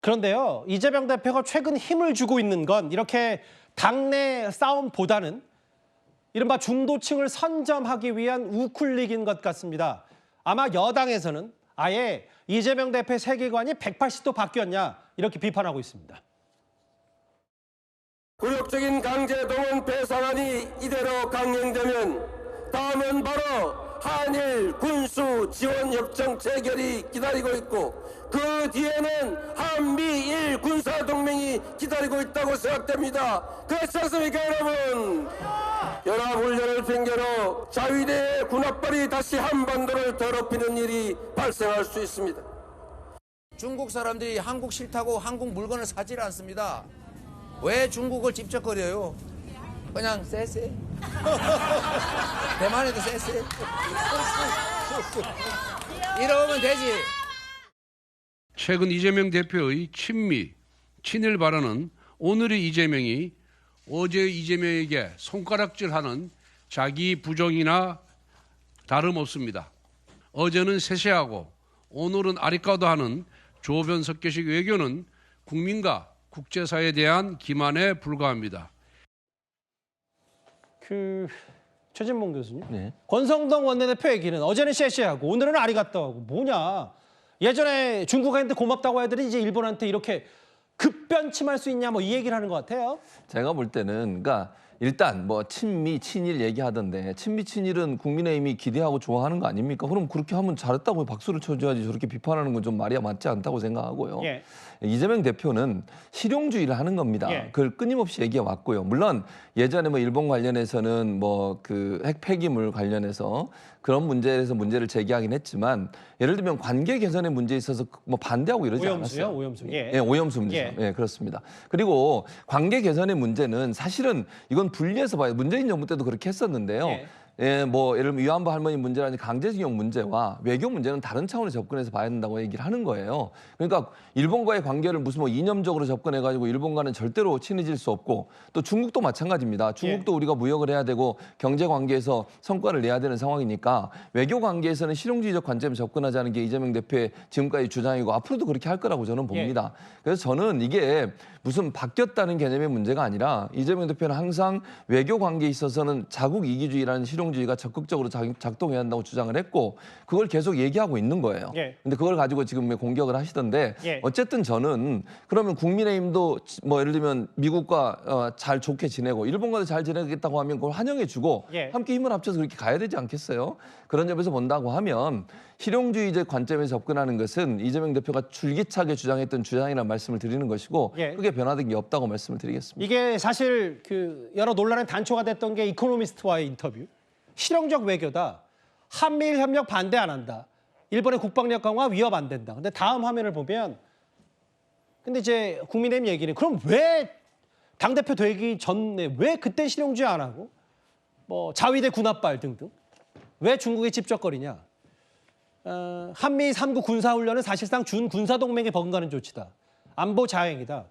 그런데요, 이재명 대표가 최근 힘을 주고 있는 건 이렇게 당내 싸움보다는 이른바 중도층을 선점하기 위한 우쿨릭인 것 같습니다. 아마 여당에서는 아예 이재명 대표의 세계관이 180도 바뀌었냐 이렇게 비판하고 있습니다. 굴욕적인 강제동원 배상안이 이대로 강행되면 다음은 바로 한일 군수 지원 협정 체결이 기다리고 있고 그 뒤에는 한미일 군사동맹이 기다리고 있다고 생각됩니다. 그렇지 않습니까, 여러분? 연합훈련을 핑계로 자위대의 군합발이 다시 한반도를 더럽히는 일이 발생할 수 있습니다. 중국 사람들이 한국 싫다고 한국 물건을 사질 않습니다. 왜 중국을 집적거려요? 그냥 쎄쎄. 대만에도 쎄쎄. 이러면 되지. 최근 이재명 대표의 친미, 친일 발언은 오늘의 이재명이 어제의 이재명에게 손가락질하는 자기 부정이나 다름없습니다. 어제는 세세하고 오늘은 아리까도하는 조변석계식 외교는 국민과 국제사회에 대한 기만에 불과합니다. 최진봉 교수님, 네. 권성동 원내대표 얘기는 어제는 쎄쎄하고 오늘은 아리가또하고 뭐냐. 예전에 중국한테 고맙다고 해야 되니 이제 일본한테 이렇게 급변침할 수 있냐 뭐 이 얘기를 하는 것 같아요. 제가 볼 때는 그러니까 일단 뭐 친미, 친일 얘기하던데 친미, 친일은 국민의힘이 기대하고 좋아하는 거 아닙니까? 그럼 그렇게 하면 잘했다고 박수를 쳐줘야지 저렇게 비판하는 건 좀 말이 맞지 않다고 생각하고요. 예. 이재명 대표는 실용주의를 하는 겁니다. 예. 그걸 끊임없이 얘기해 왔고요. 물론 예전에 뭐 일본 관련해서는 뭐 그 핵 폐기물 관련해서 그런 문제에서 문제를 제기하긴 했지만 예를 들면 관계 개선의 문제에 있어서 뭐 반대하고 이러지 오염수요? 않았어요. 오염수. 예. 예, 오염수 문제. 예. 예, 그렇습니다. 그리고 관계 개선의 문제는 사실은 이건 분리해서 봐요. 문재인 정부 때도 그렇게 했었는데요. 예. 예, 뭐 예를 들면 위안부 할머니 문제라든지 강제징용 문제와 외교 문제는 다른 차원의 접근해서 봐야 된다고 얘기를 하는 거예요. 그러니까 일본과의 관계를 무슨 뭐 이념적으로 접근해가지고 일본과는 절대로 친해질 수 없고 또 중국도 마찬가지입니다. 중국도 우리가 무역을 해야 되고 경제 관계에서 성과를 내야 되는 상황이니까 외교 관계에서는 실용주의적 관점에 접근하자는 게 이재명 대표의 지금까지 주장이고 앞으로도 그렇게 할 거라고 저는 봅니다. 그래서 저는 이게 무슨 바뀌었다는 개념의 문제가 아니라 이재명 대표는 항상 외교 관계에 있어서는 자국 이기주의라는 실용주의가 적극적으로 작동해야 한다고 주장을 했고 그걸 계속 얘기하고 있는 거예요. 예. 근데 그걸 가지고 지금 공격을 하시던데 예. 어쨌든 저는 그러면 국민의힘도 뭐 예를 들면 미국과 잘 좋게 지내고 일본과도 잘 지내겠다고 하면 그걸 환영해주고 예. 함께 힘을 합쳐서 그렇게 가야 되지 않겠어요? 그런 점에서 본다고 하면 실용주의적 관점에서 접근하는 것은 이재명 대표가 줄기차게 주장했던 주장이라는 말씀을 드리는 것이고 예. 크게 변화된 게 없다고 말씀을 드리겠습니다. 이게 사실 그 여러 논란의 단초가 됐던 게 이코노미스트와의 인터뷰. 실용적 외교다. 한미일 협력 반대 안 한다. 일본의 국방력 강화 위협 안 된다. 근데 다음 화면을 보면 근데 이제 국민의힘 얘기는 그럼 왜 당대표 되기 전에 왜 그때 실용주의 안 하고 뭐 자위대 군합발 등등 왜 중국에 집적거리냐. 한미 3구 군사훈련은 사실상 준 군사동맹에 버금가는 조치다. 안보 자행이다.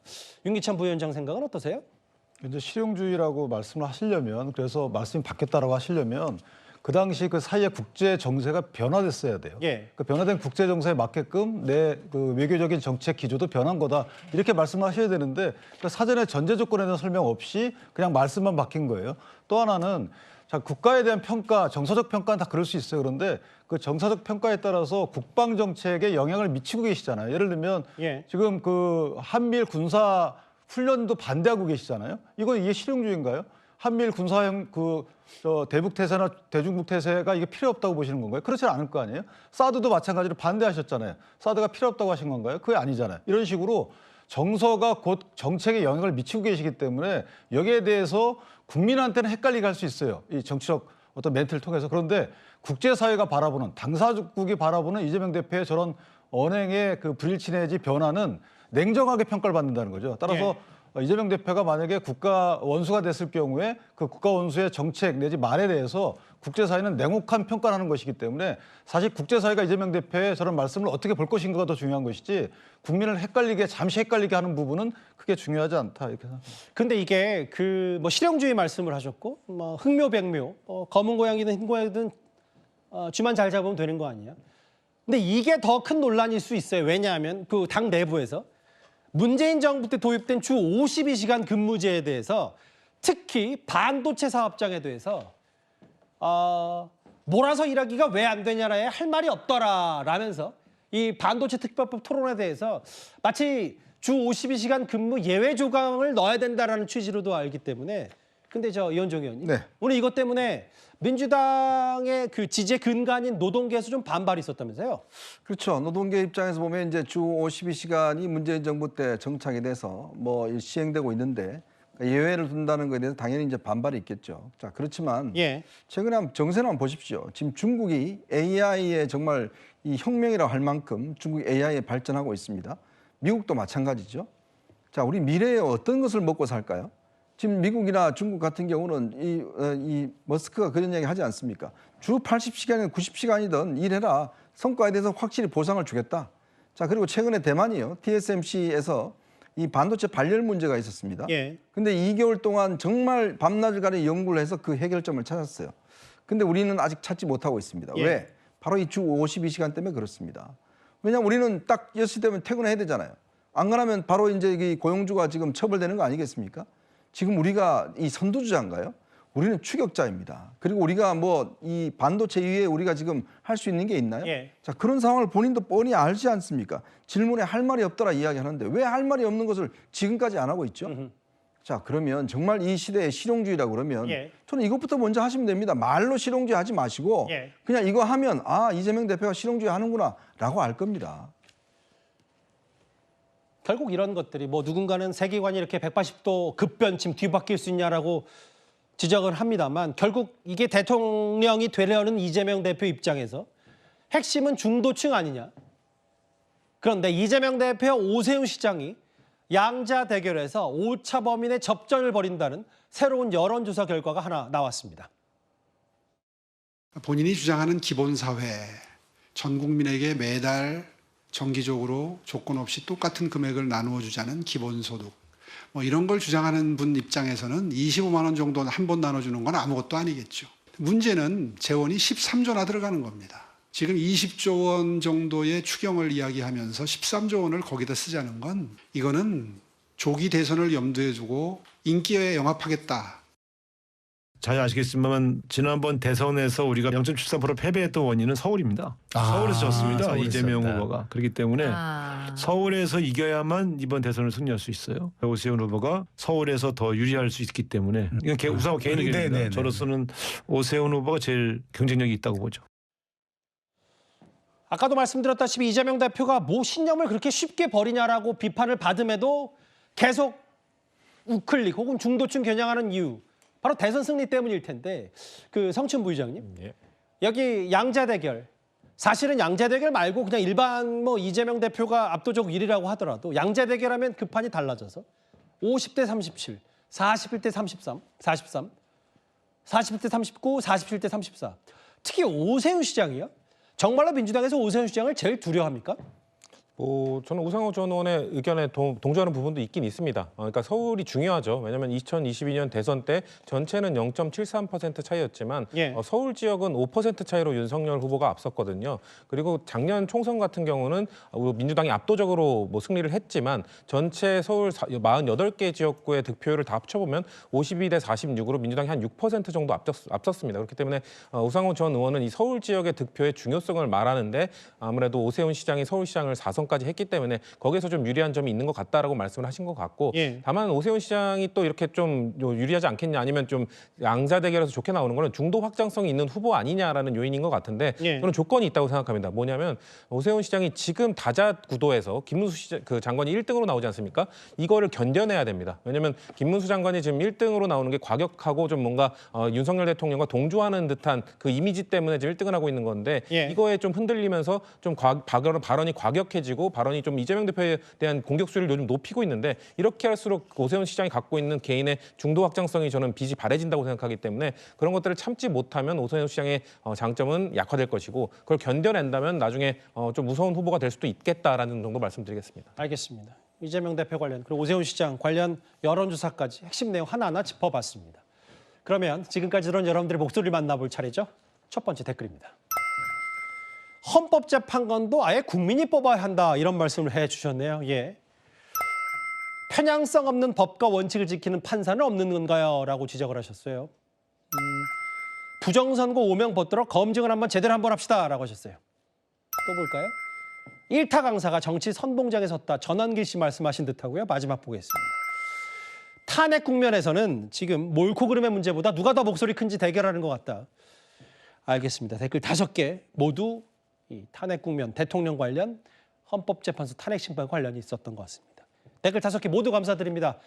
윤기찬 부위원장 생각은 어떠세요? 이제 실용주의라고 말씀을 하시려면 그래서 말씀이 바뀌었다라고 하시려면 그 당시 그 사이의 국제 정세가 변화됐어야 돼요. 예. 그 변화된 국제 정세에 맞게끔 내 그 외교적인 정책 기조도 변한 거다 이렇게 말씀하셔야 되는데 그 사전에 전제 조건에 대한 설명 없이 그냥 말씀만 바뀐 거예요. 또 하나는 자 국가에 대한 평가, 정서적 평가는 다 그럴 수 있어요. 그런데 그 정서적 평가에 따라서 국방 정책에 영향을 미치고 계시잖아요. 예를 들면 예. 지금 그 한미일 군사 훈련도 반대하고 계시잖아요. 이게 실용주의인가요? 한미일 군사형 대북 태세나 대중국 태세가 이게 필요 없다고 보시는 건가요? 그렇지 않을 거 아니에요? 사드도 마찬가지로 반대하셨잖아요. 사드가 필요 없다고 하신 건가요? 그게 아니잖아요. 이런 식으로 정서가 곧 정책에 영향을 미치고 계시기 때문에 여기에 대해서 국민한테는 헷갈리게 할 수 있어요. 이 정치적 어떤 멘트를 통해서. 그런데 국제사회가 바라보는 당사국이 바라보는 이재명 대표의 저런 언행의 그 불일치 내지 변화는 냉정하게 평가를 받는다는 거죠. 따라서 이재명 대표가 만약에 국가 원수가 됐을 경우에 그 국가 원수의 정책 내지 말에 대해서 국제사회는 냉혹한 평가를 하는 것이기 때문에 사실 국제사회가 이재명 대표의 저런 말씀을 어떻게 볼 것인가가 더 중요한 것이지 국민을 잠시 헷갈리게 하는 부분은 크게 중요하지 않다 이렇게 생각합니다. 근데 이게 그 뭐 실용주의 말씀을 하셨고 뭐 흥묘백묘 검은 고양이든 흰 고양이든 쥐만 잘 잡으면 되는 거 아니야? 근데 이게 더 큰 논란일 수 있어요. 왜냐하면 그 당 내부에서 문재인 정부 때 도입된 주 52시간 근무제에 대해서 특히 반도체 사업장에 대해서 몰아서 일하기가 왜 안 되냐라에 할 말이 없더라라면서 이 반도체 특별법 토론에 대해서 마치 주 52시간 근무 예외 조항을 넣어야 된다라는 취지로도 알기 때문에 근데 이현정 의원님 네. 오늘 이것 때문에 민주당의 그 지지의 근간인 노동계에서 좀 반발이 있었다면서요? 그렇죠. 노동계 입장에서 보면 이제 주 52시간이 문재인 정부 때 정착이 돼서 뭐 시행되고 있는데 예외를 둔다는 것에 대해서 당연히 이제 반발이 있겠죠. 자, 그렇지만 예. 최근에 정세를 한번 보십시오. 지금 중국이 AI에 정말 이 혁명이라고 할 만큼 중국이 AI에 발전하고 있습니다. 미국도 마찬가지죠. 자, 우리 미래에 어떤 것을 먹고 살까요? 지금 미국이나 중국 같은 경우는 이 머스크가 그런 얘기 하지 않습니까? 주 80시간이든 90시간이든 일해라. 성과에 대해서 확실히 보상을 주겠다. 자, 그리고 최근에 대만이요. TSMC에서 이 반도체 발열 문제가 있었습니다. 예. 근데 2개월 동안 정말 밤낮을 가려 연구를 해서 그 해결점을 찾았어요. 근데 우리는 아직 찾지 못하고 있습니다. 예. 왜? 바로 이 주 52시간 때문에 그렇습니다. 왜냐하면 우리는 딱 6시 되면 퇴근해야 되잖아요. 안 그러면 바로 이제 이 고용주가 지금 처벌되는 거 아니겠습니까? 지금 우리가 이 선두주자인가요? 우리는 추격자입니다. 그리고 우리가 뭐 이 반도체 이외에 우리가 지금 할 수 있는 게 있나요? 예. 자, 그런 상황을 본인도 뻔히 알지 않습니까? 질문에 할 말이 없더라 이야기하는데 왜 할 말이 없는 것을 지금까지 안 하고 있죠? 자, 그러면 정말 이 시대의 실용주의라고 그러면 예. 저는 이것부터 먼저 하시면 됩니다. 말로 실용주의 하지 마시고 예. 그냥 이거 하면 아, 이재명 대표가 실용주의 하는구나 라고 알 겁니다. 결국 이런 것들이 뭐 누군가는 세계관이 이렇게 180도 급변침 뒤바뀔 수 있냐라고 지적을 합니다만 결국 이게 대통령이 되려는 이재명 대표 입장에서 핵심은 중도층 아니냐. 그런데 이재명 대표와 오세훈 시장이 양자 대결에서 오차 범인의 접전을 벌인다는 새로운 여론조사 결과가 하나 나왔습니다. 본인이 주장하는 기본사회, 전 국민에게 매달 정기적으로 조건 없이 똑같은 금액을 나누어 주자는 기본소득, 뭐 이런 걸 주장하는 분 입장에서는 25만 원 정도 한 번 나눠주는 건 아무것도 아니겠죠. 문제는 재원이 13조나 들어가는 겁니다. 지금 20조 원 정도의 추경을 이야기하면서 13조 원을 거기다 쓰자는 건 이거는 조기 대선을 염두에 두고 인기에 영합하겠다. 잘 아시겠지만 지난번 대선에서 우리가 0.73% 패배했던 원인은 서울입니다. 서울에서 졌습니다. 서울에서 이재명 졌다. 후보가. 그렇기 때문에 서울에서 이겨야만 이번 대선을 승리할 수 있어요. 오세훈 후보가 서울에서 더 유리할 수 있기 때문에 이건 우상호 개인 의견입니다. 네네네. 저로서는 오세훈 후보가 제일 경쟁력이 있다고 보죠. 아까도 말씀드렸다시피 이재명 대표가 뭐 신념을 그렇게 쉽게 버리냐라고 비판을 받음에도 계속 우클릭 혹은 중도층 겨냥하는 이유 바로 대선 승리 때문일 텐데 그 성춘 부의장님 여기 양자 대결 사실은 양자 대결 말고 그냥 일반 뭐 이재명 대표가 압도적 1위라고 하더라도 양자 대결하면 그 판이 달라져서 50대 37, 41대 33, 43, 41대 39, 47대 34 특히 오세훈 시장이요. 정말로 민주당에서 오세훈 시장을 제일 두려워합니까? 저는 우상호 전 의원의 의견에 동조하는 부분도 있긴 있습니다. 그러니까 서울이 중요하죠. 왜냐하면 2022년 대선 때 전체는 0.73% 차이였지만 예. 서울 지역은 5% 차이로 윤석열 후보가 앞섰거든요. 그리고 작년 총선 같은 경우는 민주당이 압도적으로 뭐 승리를 했지만 전체 서울 48개 지역구의 득표율을 다 합쳐보면 52대 46으로 민주당이 한 6% 정도 앞섰습니다. 그렇기 때문에 우상호 전 의원은 이 서울 지역의 득표의 중요성을 말하는데 아무래도 오세훈 시장이 서울시장을 4선 까지 했기 때문에 거기에서 좀 유리한 점이 있는 것 같다라고 말씀을 하신 것 같고 예. 다만 오세훈 시장이 또 이렇게 좀 유리하지 않겠냐 아니면 좀 양자 대결에서 좋게 나오는 거는 중도 확장성이 있는 후보 아니냐라는 요인인 것 같은데 예. 저는 조건이 있다고 생각합니다. 뭐냐면 오세훈 시장이 지금 다자 구도에서 김문수 장관이 1등으로 나오지 않습니까? 이거를 견뎌내야 됩니다. 왜냐하면 김문수 장관이 지금 1등으로 나오는 게 과격하고 좀 뭔가 윤석열 대통령과 동조하는 듯한 그 이미지 때문에 지금 1등을 하고 있는 건데 예. 이거에 좀 흔들리면서 좀 발언이 과격해지고 발언이 좀 이재명 대표에 대한 공격수를 요즘 높이고 있는데 이렇게 할수록 오세훈 시장이 갖고 있는 개인의 중도 확장성이 저는 빚이 바래진다고 생각하기 때문에 그런 것들을 참지 못하면 오세훈 시장의 장점은 약화될 것이고 그걸 견뎌낸다면 나중에 좀 무서운 후보가 될 수도 있겠다라는 정도 말씀드리겠습니다. 알겠습니다. 이재명 대표 관련 그리고 오세훈 시장 관련 여론조사까지 핵심 내용 하나하나 짚어봤습니다. 그러면 지금까지 들은 여러분들의 목소리를 만나볼 차례죠. 첫 번째 댓글입니다. 헌법재판관도 아예 국민이 뽑아야 한다 이런 말씀을 해주셨네요. 예. 편향성 없는 법과 원칙을 지키는 판사는 없는 건가요? 라고 지적을 하셨어요. 부정선거 오명 벗도록 검증을 제대로 한번 합시다 라고 하셨어요. 또 볼까요? 일타 강사가 정치 선봉장에 섰다. 전환길 씨 말씀하신 듯하고요. 마지막 보겠습니다. 탄핵 국면에서는 지금 옳고 그름의 문제보다 누가 더 목소리 큰지 대결하는 것 같다. 알겠습니다. 댓글 5개 모두 이 탄핵 국면, 대통령 관련, 헌법재판소 탄핵 심판 관련이 있었던 것 같습니다. 댓글 5개 모두 감사드립니다.